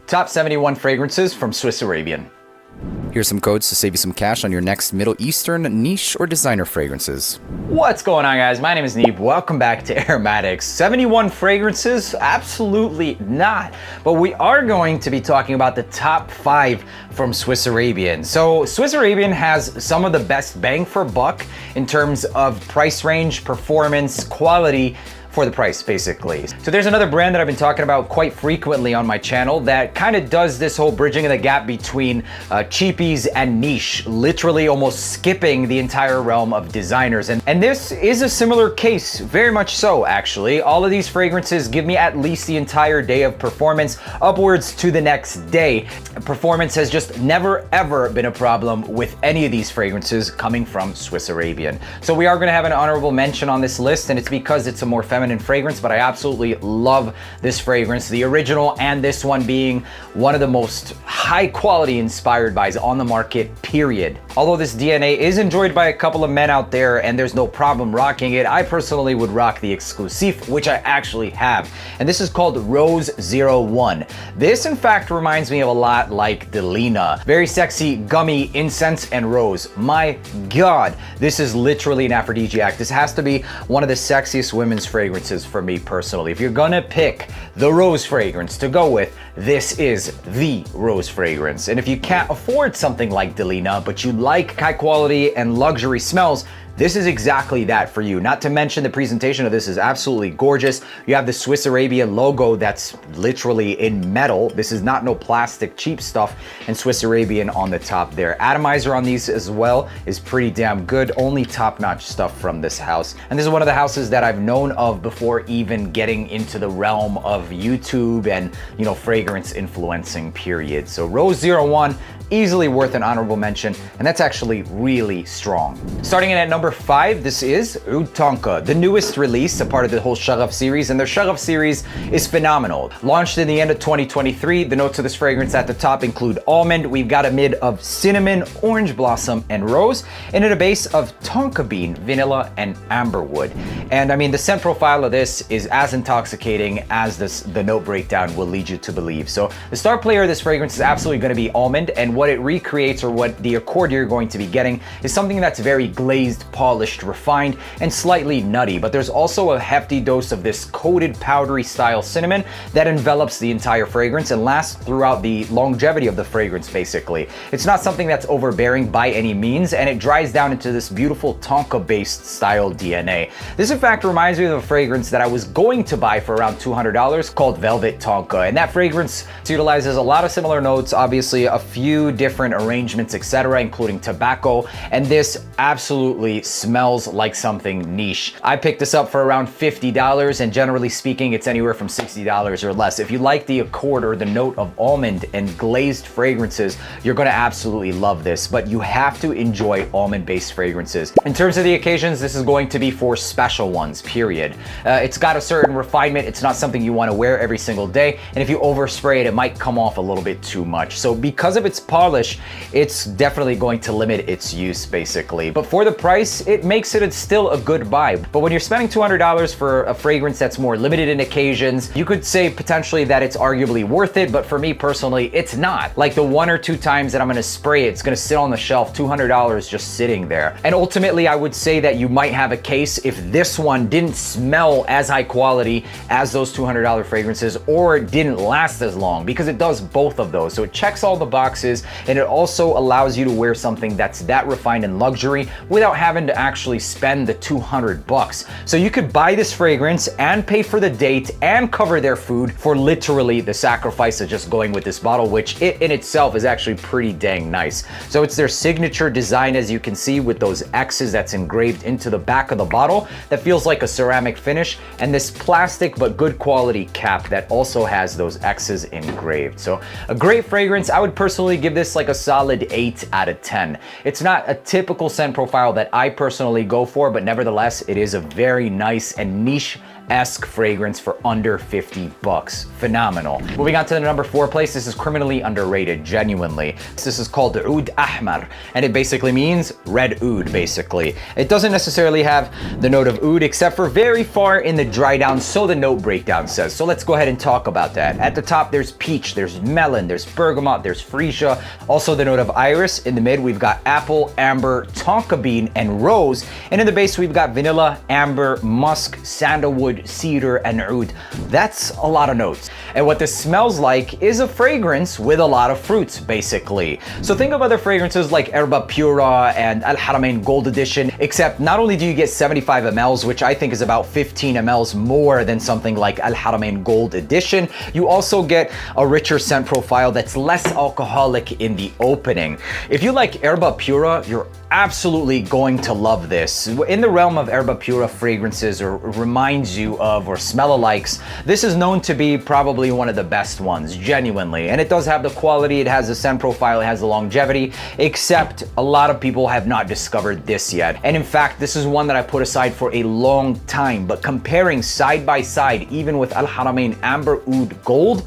Top 71 fragrances from Swiss Arabian. Here's some codes to save you some cash on your next Middle Eastern niche or designer fragrances. What's going on, guys? My name is Neeb. Welcome back to AROMATIX. 71 fragrances? Absolutely not. But we are going to be talking about the top 5 from Swiss Arabian. So Swiss Arabian has some of the best bang for buck in terms of price range, performance, quality, for the price, basically. So there's another brand that I've been talking about quite frequently on my channel that kind of does this whole bridging of the gap between cheapies and niche, literally almost skipping the entire realm of designers. And this is a similar case, very much so, actually. All of these fragrances give me at least the entire day of performance, upwards to the next day. Performance has just never, ever been a problem with any of these fragrances coming from Swiss Arabian. So we are gonna have an honorable mention on this list, and it's because it's a more feminine fragrance, but I absolutely love this fragrance, the original and this one being one of the most high quality inspired buys on the market, period. Although this DNA is enjoyed by a couple of men out there and there's no problem rocking it, I personally would rock the exclusive, which I actually have. And this is called Rose 01. This in fact reminds me of a lot like Delina. Very sexy, gummy, incense and rose. My God, this is literally an aphrodisiac. This has to be one of the sexiest women's fragrances for me personally. If you're gonna pick the rose fragrance to go with, this is the rose fragrance. And if you can't afford something like Delina, but you like high quality and luxury smells, this is exactly that for you. Not to mention the presentation of this is absolutely gorgeous. You have the Swiss Arabian logo that's literally in metal. This is not no plastic cheap stuff, and Swiss Arabian on the top there. Atomizer on these as well is pretty damn good. Only top-notch stuff from this house. And this is one of the houses that I've known of before even getting into the realm of YouTube and, you know, fragrance influencing, period. So Rose 01, easily worth an honorable mention, and that's actually really strong. Starting in at number 5, this is Oud Tonka, the newest release, a part of the whole Shaghaf series, and their Shaghaf series is phenomenal. Launched in the end of 2023, the notes of this fragrance at the top include almond, we've got a mid of cinnamon, orange blossom, and rose, and at a base of tonka bean, vanilla, and amberwood. And I mean, the scent profile of this is as intoxicating as the note breakdown will lead you to believe. So the star player of this fragrance is absolutely going to be almond, and what it recreates, or what the accord you're going to be getting, is something that's very glazed, polished, refined, and slightly nutty. But there's also a hefty dose of this coated powdery style cinnamon that envelops the entire fragrance and lasts throughout the longevity of the fragrance, basically. It's not something that's overbearing by any means, and it dries down into this beautiful tonka-based style DNA. This in fact reminds me of a fragrance that I was going to buy for around $200 called Velvet Tonka, and that fragrance utilizes a lot of similar notes, obviously a few different arrangements, etc., including tobacco, and this absolutely smells like something niche. I picked this up for around $50, and generally speaking, it's anywhere from $60 or less. If you like the accord or the note of almond and glazed fragrances, you're gonna absolutely love this, but you have to enjoy almond-based fragrances. In terms of the occasions, this is going to be for special ones, period. It's got a certain refinement. It's not something you wanna wear every single day, and if you overspray it, it might come off a little bit too much. So because of its polish, it's definitely going to limit its use, basically. But for the price, it makes it still a good buy. But when you're spending $200 for a fragrance that's more limited in occasions, you could say potentially that it's arguably worth it, but for me personally, it's not. Like the 1 or 2 times that I'm gonna spray it, it's gonna sit on the shelf, $200 just sitting there. And ultimately, I would say that you might have a case if this one didn't smell as high quality as those $200 fragrances, or it didn't last as long, because it does both of those. So it checks all the boxes, and it also allows you to wear something that's that refined and luxury without having to actually spend the $200. So you could buy this fragrance and pay for the date and cover their food for literally the sacrifice of just going with this bottle, which it in itself is actually pretty dang nice. So it's their signature design, as you can see, with those X's that's engraved into the back of the bottle that feels like a ceramic finish, and this plastic but good quality cap that also has those X's engraved. So a great fragrance. I would personally give this like a solid 8 out of 10. It's not a typical scent profile that I personally go for, but nevertheless, it is a very nice and niche esque fragrance for under 50 bucks. Phenomenal. Moving on to the number 4 place, this is criminally underrated, genuinely. This is called Oud Ahmar, and it basically means red oud, basically. It doesn't necessarily have the note of oud, except for very far in the dry down, so the note breakdown says. So let's go ahead and talk about that. At the top, there's peach, there's melon, there's bergamot, there's freesia. Also the note of iris. In the mid, we've got apple, amber, tonka bean, and rose. And in the base, we've got vanilla, amber, musk, sandalwood, cedar, and oud. That's a lot of notes. And what this smells like is a fragrance with a lot of fruits, basically. So think of other fragrances like Erba Pura and Al Haramain Gold Edition, except not only do you get 75 mLs, which I think is about 15 mLs more than something like Al Haramain Gold Edition, you also get a richer scent profile that's less alcoholic in the opening. If you like Erba Pura, you're absolutely going to love this. In the realm of Erba Pura fragrances, or reminds you of, or smell-alikes, this is known to be probably one of the best ones, genuinely. And it does have the quality, it has the scent profile, it has the longevity, except a lot of people have not discovered this yet. And in fact, this is one that I put aside for a long time, but comparing side by side, even with Al Haramain Amber Oud Gold,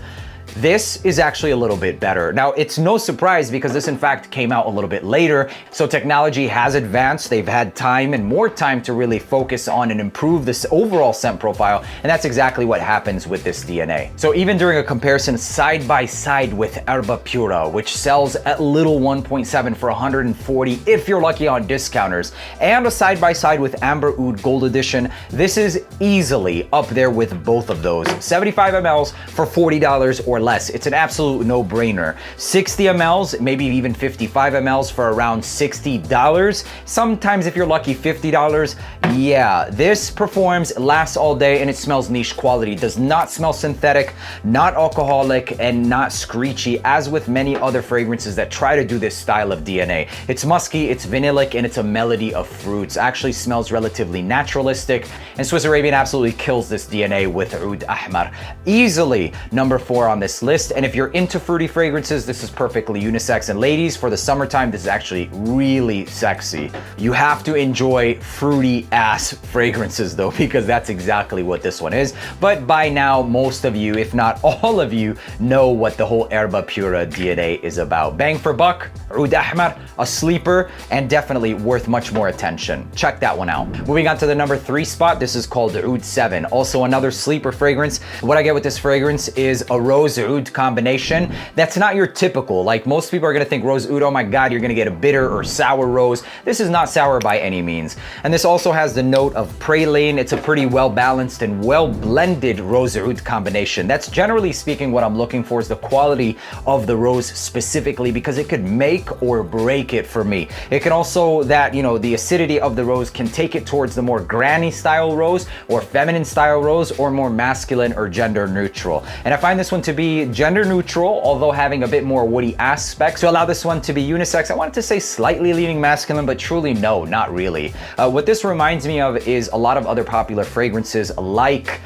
this is actually a little bit better. Now, it's no surprise because this in fact came out a little bit later, so technology has advanced. They've had time and more time to really focus on and improve this overall scent profile, and that's exactly what happens with this DNA. So even during a comparison side by side with Erba Pura, which sells at little 1.7 for 140 if you're lucky on discounters, and a side by side with Amber Oud Gold Edition, this is easily up there with both of those. 75 mLs for $40 or less. It's an absolute no-brainer. 60 mLs, maybe even 55 mLs for around $60. Sometimes if you're lucky, $50. Yeah, this performs, lasts all day, and it smells niche quality. Does not smell synthetic, not alcoholic, and not screechy, as with many other fragrances that try to do this style of DNA. It's musky, it's vanillic, and it's a melody of fruits. Actually smells relatively naturalistic, and Swiss Arabian absolutely kills this DNA with Oud Ahmar. Easily number 4 on this list, and if you're into fruity fragrances, this is perfectly unisex. And ladies, for the summertime, this is actually really sexy. You have to enjoy fruity ass fragrances though, because that's exactly what this one is. But by now, most of you, if not all of you, know what the whole Erba Pura DNA is about. Bang for buck, Oud Ahmar, a sleeper, and definitely worth much more attention. Check that one out. Moving on to the number 3 spot, this is called Oud 7, also another sleeper fragrance. What I get with this fragrance is a rose oud combination. That's not your typical, like most people are gonna think rose oud, oh my god, you're gonna get a bitter or sour rose. This is not sour by any means. And this also has the note of praline. It's a pretty well balanced and well blended rose oud combination. That's generally speaking what I'm looking for, is the quality of the rose specifically, because it could make or break it for me. It can also, that, you know, the acidity of the rose can take it towards the more granny style rose or feminine style rose, or more masculine or gender neutral. And I find this one to be gender neutral, although having a bit more woody aspects to allow this one to be unisex. I wanted to say slightly leaning masculine, but truly no, not really. What this reminds me of is a lot of other popular fragrances like,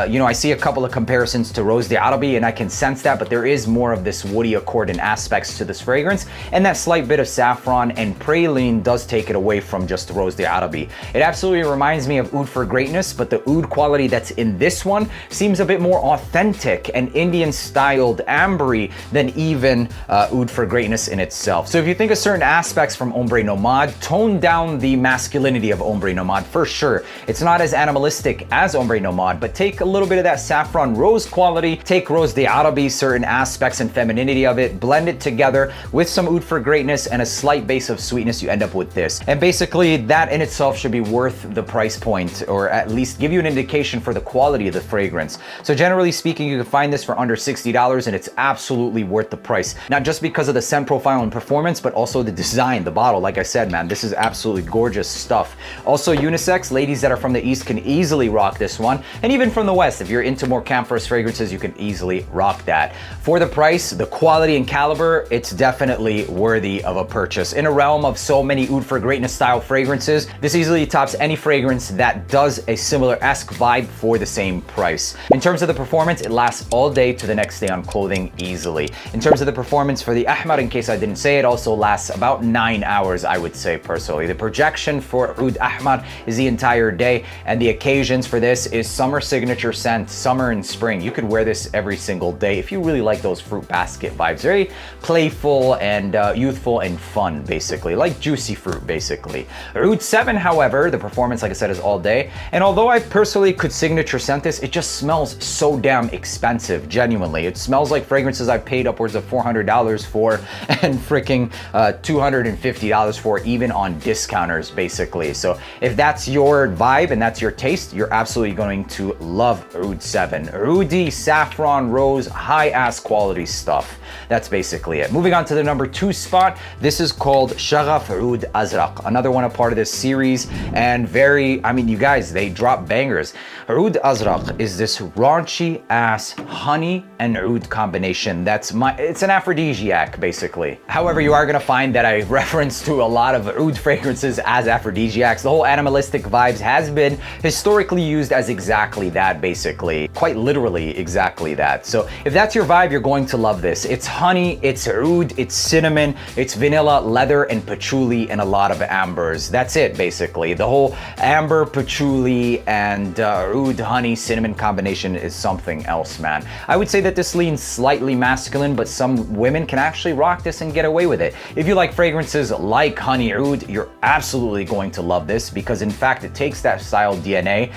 you know, I see a couple of comparisons to Rose d'Arabi, and I can sense that, but there is more of this woody accord and aspects to this fragrance, and that slight bit of saffron and praline does take it away from just Rose d'Arabi. It absolutely reminds me of Oud for Greatness, but the oud quality that's in this one seems a bit more authentic and Indian styled ambery than even Oud for Greatness in itself. So if you think of certain aspects from Ombre Nomade, tone down the masculinity of Ombre Nomade for sure. It's not as animalistic as Ombre Nomade, but take a little bit of that saffron rose quality, take Rose d'Arabi, certain aspects and femininity of it, blend it together with some Oud for Greatness and a slight base of sweetness, you end up with this. And basically that in itself should be worth the price point, or at least give you an indication for the quality of the fragrance. So generally speaking, you can find this for under $60, and it's absolutely worth the price. Not just because of the scent profile and performance, but also the design, the bottle. Like I said, man, this is absolutely gorgeous stuff. Also unisex, ladies that are from the East can easily rock this one. And even from the West, if you're into more camphouse fragrances, you can easily rock that. For the price, the quality and caliber, it's definitely worthy of a purchase. In a realm of so many Oud for Greatness style fragrances, this easily tops any fragrance that does a similar-esque vibe for the same price. In terms of the performance, it lasts all day to the next next day on clothing easily. In terms of the performance for the Ahmar, in case I didn't say, it also lasts about 9 hours, I would say personally. The projection for Oud Ahmar is the entire day, and the occasions for this is summer signature scent, summer and spring. You could wear this every single day if you really like those fruit basket vibes. Very playful and youthful and fun, basically, like juicy fruit, basically. Oud 7, however, the performance, like I said, is all day, and although I personally could signature scent this, it just smells so damn expensive, genuinely. It smells like fragrances I've paid upwards of $400 for and freaking $250 for, even on discounters, basically. So if that's your vibe and that's your taste, you're absolutely going to love Oud 7. Oudi, saffron, rose, high-ass quality stuff. That's basically it. Moving on to the number 2 spot, this is called Shaghaf Oud Azraq, another one a part of this series, and very, I mean, you guys, they drop bangers. Oud Azraq is this raunchy ass honey and oud combination it's an aphrodisiac, basically. However, you are gonna find that I reference to a lot of oud fragrances as aphrodisiacs. The whole animalistic vibes has been historically used as exactly that, basically. Quite literally exactly that. So if that's your vibe, you're going to love this. It's honey, it's oud, it's cinnamon, it's vanilla, leather, and patchouli, and a lot of ambers. That's it, basically. The whole amber, patchouli, and oud, honey, cinnamon combination is something else, man. I would say that this leans slightly masculine, but some women can actually rock this and get away with it. If you like fragrances like honey oud, you're absolutely going to love this, because in fact it takes that style DNA,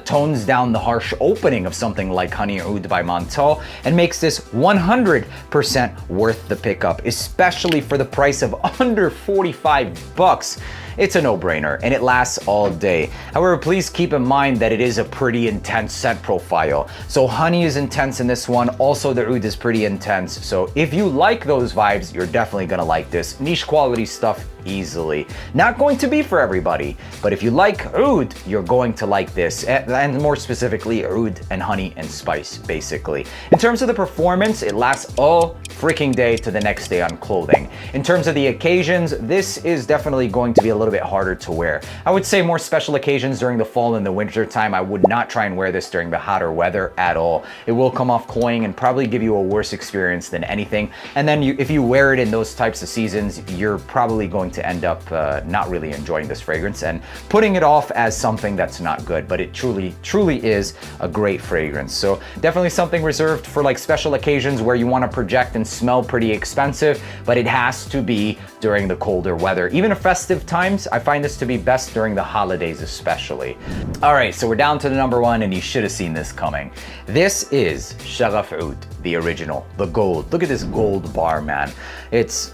tones down the harsh opening of something like honey oud by Montal, and makes this 100% worth the pickup, especially for the price of under 45 bucks. It's a no-brainer, and it lasts all day. However, please keep in mind that it is a pretty intense scent profile. So honey is intense in this one. Also, the oud is pretty intense. So if you like those vibes, you're definitely gonna like this. Niche quality stuff easily. Not going to be for everybody, but if you like oud, you're going to like this, and more specifically oud and honey and spice, basically. In terms of the performance, it lasts all freaking day to the next day on clothing. In terms of the occasions, this is definitely going to be a little bit harder to wear. I would say more special occasions during the fall and the winter time. I would not try and wear this during the hotter weather at all. It will come off cloying and probably give you a worse experience than anything. And then if you wear it in those types of seasons, you're probably going to end up not really enjoying this fragrance and putting it off as something that's not good, but it truly is a great fragrance. So definitely something reserved for like special occasions where you want to project and smell pretty expensive, but it has to be during the colder weather. Even at festive times, I find this to be best during the holidays especially. All right, so we're down to the number 1, and you should have seen this coming. This is Shaghaf Oud, the original, the gold. Look at this gold bar, man. It's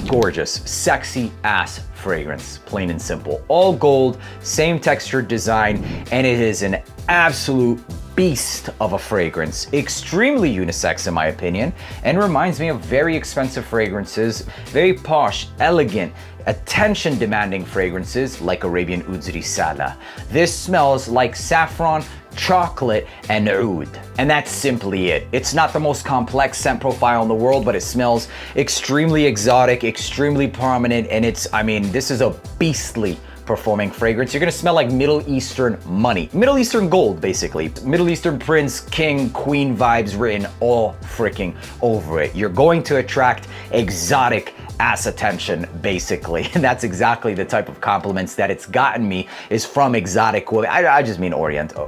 gorgeous, sexy ass fragrance, plain and simple. All gold, same textured design, and it is an absolute beast of a fragrance. Extremely unisex in my opinion, and reminds me of very expensive fragrances, very posh, elegant, attention demanding fragrances like Arabian Oud's Risala. This smells like saffron, chocolate, and oud. And that's simply it. It's not the most complex scent profile in the world, but it smells extremely exotic, extremely prominent, and I mean, this is a beastly performing fragrance. You're gonna smell like Middle Eastern money. Middle Eastern gold, basically. Middle Eastern prince, king, queen vibes written all freaking over it. You're going to attract exotic ass attention, basically. And that's exactly the type of compliments that it's gotten me, is from exotic women. I just mean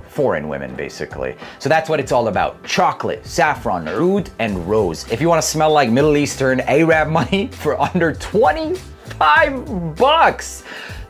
foreign women, basically. So that's what it's all about. Chocolate, saffron, oud, and rose. If you want to smell like Middle Eastern Arab money for under 25 bucks,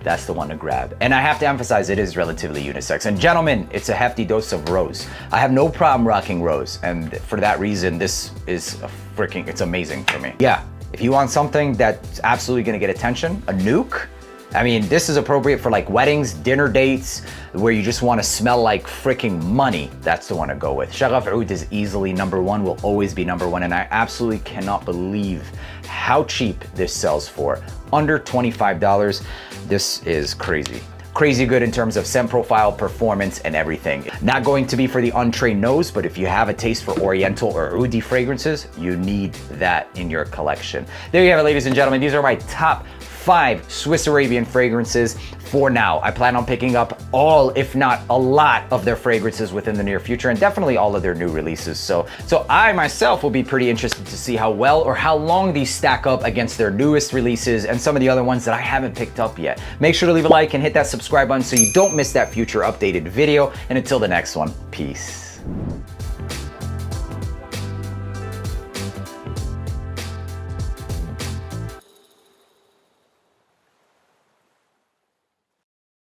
that's the one to grab. And I have to emphasize, it is relatively unisex. And gentlemen, it's a hefty dose of rose. I have no problem rocking rose, and for that reason, this is it's amazing for me. Yeah, if you want something that's absolutely gonna get attention, a nuke, I mean, this is appropriate for like weddings, dinner dates, where you just want to smell like freaking money. That's the one to go with. Shaghaf Oud is easily number 1, will always be number 1, and I absolutely cannot believe how cheap this sells for. Under $25. This is crazy. Crazy good in terms of scent profile, performance, and everything. Not going to be for the untrained nose, but if you have a taste for Oriental or Oudi fragrances, you need that in your collection. There you have it, ladies and gentlemen. These are my top 5 Swiss Arabian fragrances for now. I plan on picking up all, if not a lot, of their fragrances within the near future, and definitely all of their new releases. So I myself will be pretty interested to see how well or how long these stack up against their newest releases and some of the other ones that I haven't picked up yet. Make sure to leave a like and hit that subscribe button so you don't miss that future updated video. And until the next one, peace.